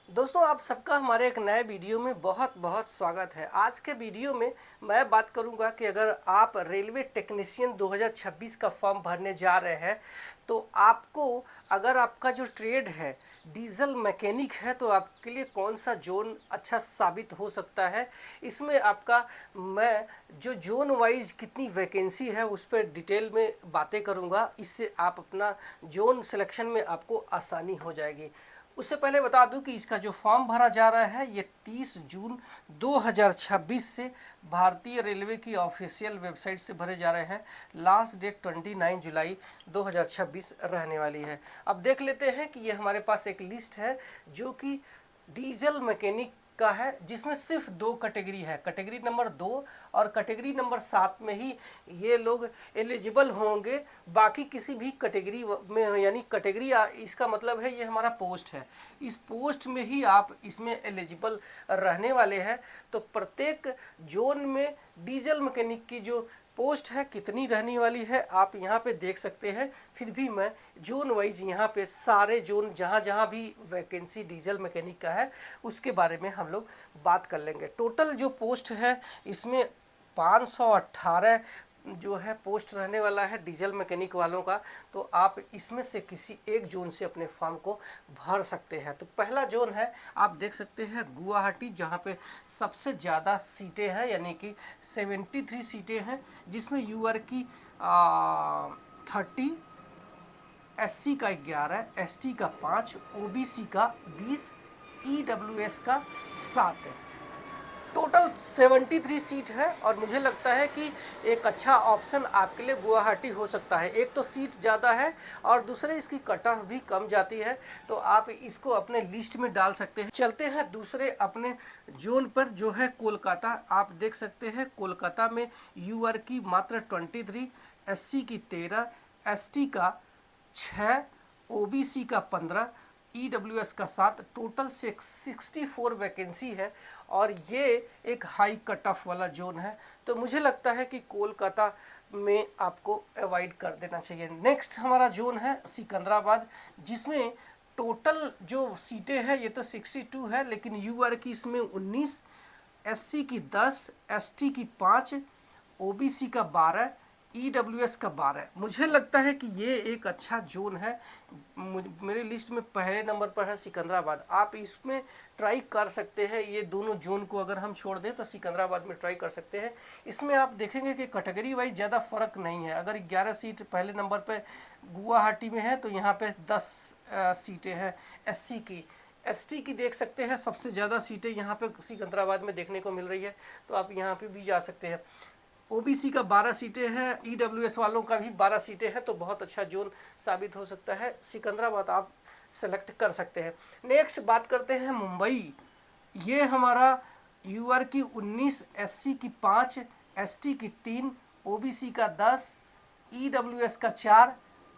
दोस्तों, आप सबका हमारे एक नए वीडियो में बहुत बहुत स्वागत है। आज के वीडियो में मैं बात करूंगा कि अगर आप रेलवे टेक्नीशियन 2026 का फॉर्म भरने जा रहे हैं तो आपको, अगर आपका जो ट्रेड है डीजल मैकेनिक है, तो आपके लिए कौन सा जोन अच्छा साबित हो सकता है। इसमें आपका मैं जो जोन वाइज कितनी वैकेंसी है उस पर डिटेल में बातें करूंगा। इससे आप अपना जोन सिलेक्शन में आपको आसानी हो जाएगी। उससे पहले बता दूं कि इसका जो फॉर्म भरा जा रहा है ये 30 जून 2026 से भारतीय रेलवे की ऑफिशियल वेबसाइट से भरे जा रहे हैं। लास्ट डेट 29 जुलाई 2026 रहने वाली है। अब देख लेते हैं कि ये हमारे पास एक लिस्ट है जो कि डीजल मैकेनिक का है, जिसमें सिर्फ दो कैटेगरी है, कैटेगरी नंबर 2 और कैटेगरी नंबर 7 में ही ये लोग एलिजिबल होंगे। बाकी किसी भी कैटेगरी में, यानी कैटेगरी इसका मतलब है ये हमारा पोस्ट है, इस पोस्ट में ही आप इसमें एलिजिबल रहने वाले हैं। तो प्रत्येक जोन में डीजल मैकेनिक की जो पोस्ट है कितनी रहने वाली है आप यहाँ पे देख सकते हैं। फिर भी मैं जोन वाइज यहाँ पे सारे जोन जहाँ जहाँ भी वैकेंसी डीजल मैकेनिक का है उसके बारे में हम लोग बात कर लेंगे। टोटल जो पोस्ट है इसमें 518 जो है पोस्ट रहने वाला है डीजल मैकेनिक वालों का। तो आप इसमें से किसी एक जोन से अपने फॉर्म को भर सकते हैं। तो पहला जोन है, आप देख सकते हैं गुवाहाटी, जहां पे सबसे ज़्यादा सीटें हैं, यानी कि 73 सीटें हैं, जिसमें यूआर की 30, एससी का 11, एसटी का 5, ओबीसी का 20, ईडब्ल्यूएस का 7 है। टोटल 73 सीट है और मुझे लगता है कि एक अच्छा ऑप्शन आपके लिए गुवाहाटी हो सकता है। एक तो सीट ज़्यादा है और दूसरे इसकी कट ऑफ भी कम जाती है, तो आप इसको अपने लिस्ट में डाल सकते हैं। चलते हैं दूसरे अपने जोन पर, जो है कोलकाता। आप देख सकते हैं कोलकाता में यूआर की मात्र 23, एससी की 13, एसटी का 6, ओबीसी का 15, ईडब्ल्यूएस का 7, टोटल 64 वैकेंसी है और ये एक हाई कट ऑफ वाला जोन है। तो मुझे लगता है कि कोलकाता में आपको अवॉइड कर देना चाहिए। नेक्स्ट हमारा जोन है सिकंदराबाद, जिसमें टोटल जो सीटें हैं ये तो 62 है, लेकिन यूआर की इसमें 19, एससी की 10, एसटी की 5, ओबीसी का 12, ईडब्ल्यूएस का 12। मुझे लगता है कि ये एक अच्छा जोन है। मेरी लिस्ट में पहले नंबर पर है सिकंदराबाद। आप इसमें ट्राई कर सकते हैं। ये दोनों जोन को अगर हम छोड़ दें तो सिकंदराबाद में ट्राई कर सकते हैं। इसमें आप देखेंगे कि कैटेगरी वाइज ज़्यादा फर्क नहीं है। अगर 11 सीट पहले नंबर पर गुवाहाटी में है तो यहाँ पे 10 सीटें हैं एससी की। एसटी की देख सकते हैं सबसे ज़्यादा सीटें यहाँ पे सिकंदराबाद में देखने को मिल रही है, तो आप यहाँ पे भी जा सकते हैं। ओबीसी का 12 सीटें हैं, ईडब्ल्यूएस वालों का भी 12 सीटें हैं, तो बहुत अच्छा जोन साबित हो सकता है। सिकंदराबाद आप सेलेक्ट कर सकते हैं। नेक्स्ट बात करते हैं मुंबई। ये हमारा यूआर की 19, एससी की 5, एसटी की 3, ओबीसी का 10, ईडब्ल्यूएस का 4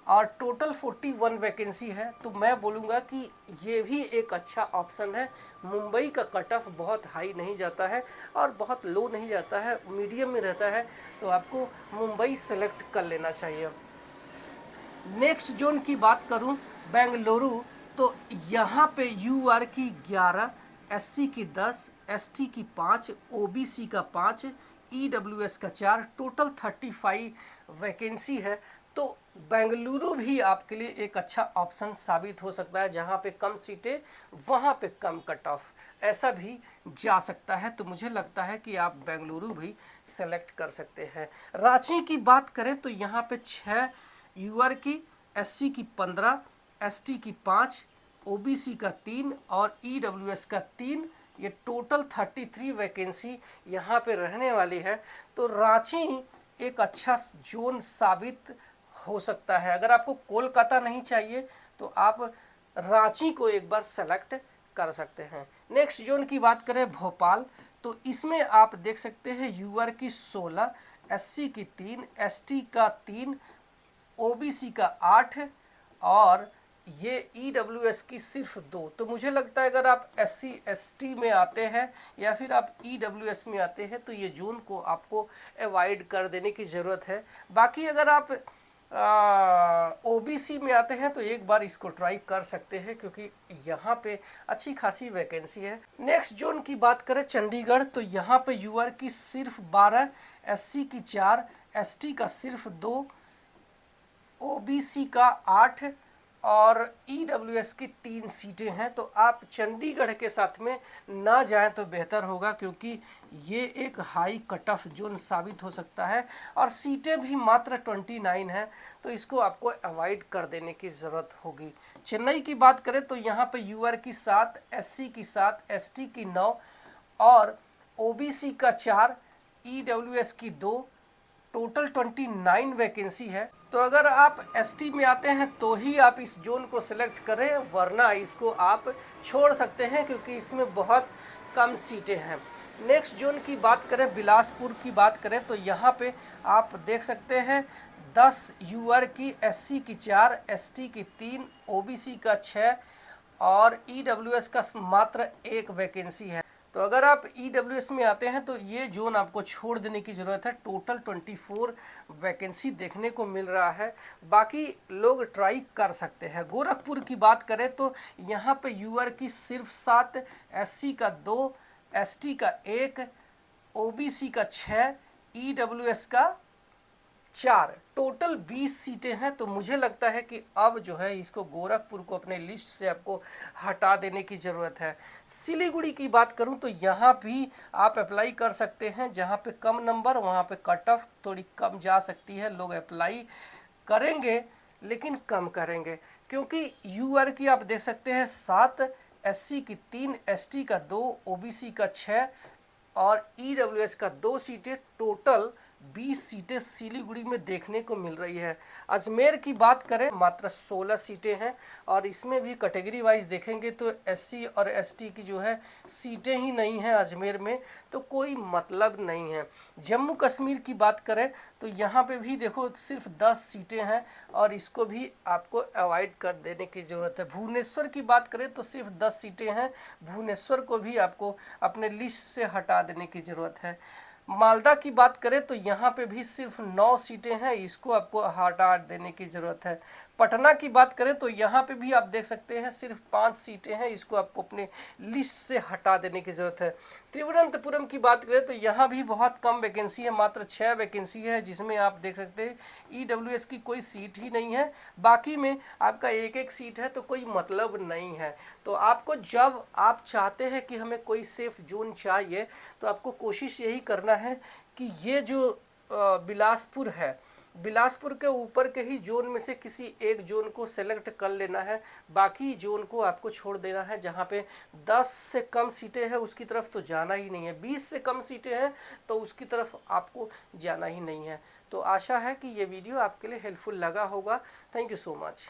और टोटल 41 वैकेंसी है। तो मैं बोलूँगा कि ये भी एक अच्छा ऑप्शन है। मुंबई का कट ऑफ बहुत हाई नहीं जाता है और बहुत लो नहीं जाता है, मीडियम में रहता है, तो आपको मुंबई सेलेक्ट कर लेना चाहिए। नेक्स्ट जोन की बात करूं बेंगलुरु, तो यहाँ पे यूआर की 11, एससी की 10, एसटी की 5, ओबीसी का 5, ईडब्ल्यूएस का 4, टोटल 35 वैकेंसी है। तो बेंगलुरु भी आपके लिए एक अच्छा ऑप्शन साबित हो सकता है। जहाँ पे कम सीटें वहाँ पे कम कट ऑफ, ऐसा भी जा सकता है। तो मुझे लगता है कि आप बेंगलुरु भी सेलेक्ट कर सकते हैं। रांची की बात करें तो यहाँ पे 6 यूआर की, एससी की 15, एसटी की 5, ओबीसी का 3 और ईडब्ल्यूएस का 3। ये टोटल 33 वैकेंसी यहाँ पे रहने वाली है। तो रांची एक अच्छा जोन साबित हो सकता है। अगर आपको कोलकाता नहीं चाहिए तो आप रांची को एक बार सेलेक्ट कर सकते हैं। नेक्स्ट जोन की बात करें भोपाल, तो इसमें आप देख सकते हैं यूआर की 16, एससी की 3, एसटी का 3, ओबीसी का 8 और ये ईडब्ल्यूएस की सिर्फ 2। तो मुझे लगता है अगर आप एससी एसटी में आते हैं या फिर आप ईडब्ल्यूएस में आते हैं तो ये जोन को आपको अवॉइड कर देने की ज़रूरत है। बाकी अगर आप ओबीसी में आते हैं तो एक बार इसको ट्राई कर सकते हैं, क्योंकि यहाँ पे अच्छी खासी वैकेंसी है। नेक्स्ट जोन की बात करें चंडीगढ़, तो यहाँ पे यूआर की सिर्फ 12, एससी की 4, एसटी का सिर्फ 2, ओबीसी का 8 और ईडब्ल्यूएस की 3 सीटें हैं। तो आप चंडीगढ़ के साथ में ना जाएं तो बेहतर होगा, क्योंकि ये एक हाई कट ऑफ जोन साबित हो सकता है और सीटें भी मात्र 29 हैं, तो इसको आपको अवॉइड कर देने की ज़रूरत होगी। चेन्नई की बात करें तो यहाँ पे यूआर की 7, एससी की 7, एसटी की 9 और ओबीसी का 4, ईडब्ल्यूएस की 2, टोटल 29 वैकेंसी है। तो अगर आप एसटी में आते हैं तो ही आप इस जोन को सिलेक्ट करें, वरना इसको आप छोड़ सकते हैं, क्योंकि इसमें बहुत कम सीटें हैं। नेक्स्ट जोन की बात करें, बिलासपुर की बात करें, तो यहाँ पे आप देख सकते हैं 10 यूआर की, एससी की 4, एसटी की 3, ओबीसी का 6 और ईडब्ल्यूएस का मात्र 1 वैकेंसी है। तो अगर आप ईडब्ल्यूएस में आते हैं तो ये जोन आपको छोड़ देने की ज़रूरत है। टोटल 24 वैकेंसी देखने को मिल रहा है, बाकी लोग ट्राई कर सकते हैं। गोरखपुर की बात करें तो यहाँ पे यूआर की सिर्फ 7, एससी का 2, एसटी का 1, ओबीसी का 6, ईडब्ल्यूएस का 4, टोटल 20 सीटें हैं। तो मुझे लगता है कि अब जो है इसको गोरखपुर को अपने लिस्ट से आपको हटा देने की ज़रूरत है। सिलीगुड़ी की बात करूं तो यहाँ भी आप अप्लाई कर सकते हैं, जहाँ पे कम नंबर वहाँ पे कट ऑफ थोड़ी कम जा सकती है। लोग अप्लाई करेंगे लेकिन कम करेंगे, क्योंकि यूआर की आप देख सकते हैं 7, एससी की 3, एसटी का 2, ओबीसी का 6 और ईडब्ल्यूएस का 2 सीटें, टोटल 20 सीटें सिलीगुड़ी में देखने को मिल रही है। अजमेर की बात करें मात्र 16 सीटें हैं, और इसमें भी कैटेगरी वाइज देखेंगे तो एससी और एसटी की जो है सीटें ही नहीं हैं अजमेर में, तो कोई मतलब नहीं है। जम्मू कश्मीर की बात करें तो यहाँ पे भी देखो सिर्फ 10 सीटें हैं, और इसको भी आपको अवॉइड कर देने की ज़रूरत है। भुवनेश्वर की बात करें तो सिर्फ 10 सीटें हैं, भुवनेश्वर को भी आपको अपने लिस्ट से हटा देने की ज़रूरत है। मालदा की बात करें तो यहाँ पे भी सिर्फ 9 सीटें हैं, इसको आपको हटा देने की ज़रूरत है। पटना की बात करें तो यहाँ पे भी आप देख सकते हैं सिर्फ 5 सीटें हैं, इसको आपको अपने लिस्ट से हटा देने की ज़रूरत है। तिरुवनंतपुरम की बात करें तो यहाँ भी बहुत कम वैकेंसी है, मात्र 6 वैकेंसी है, जिसमें आप देख सकते हैं ईडब्ल्यूएस की कोई सीट ही नहीं है, बाकी में आपका एक एक सीट है, तो कोई मतलब नहीं है। तो आपको जब आप चाहते हैं कि हमें कोई सेफ जोन चाहिए, तो आपको कोशिश यही करना है कि ये जो बिलासपुर है, बिलासपुर के ऊपर के ही जोन में से किसी एक जोन को सेलेक्ट कर लेना है, बाकी जोन को आपको छोड़ देना है। जहाँ पे 10 से कम सीटें हैं उसकी तरफ तो जाना ही नहीं है, 20 से कम सीटें हैं तो उसकी तरफ आपको जाना ही नहीं है। तो आशा है कि ये वीडियो आपके लिए हेल्पफुल लगा होगा। Thank you so much.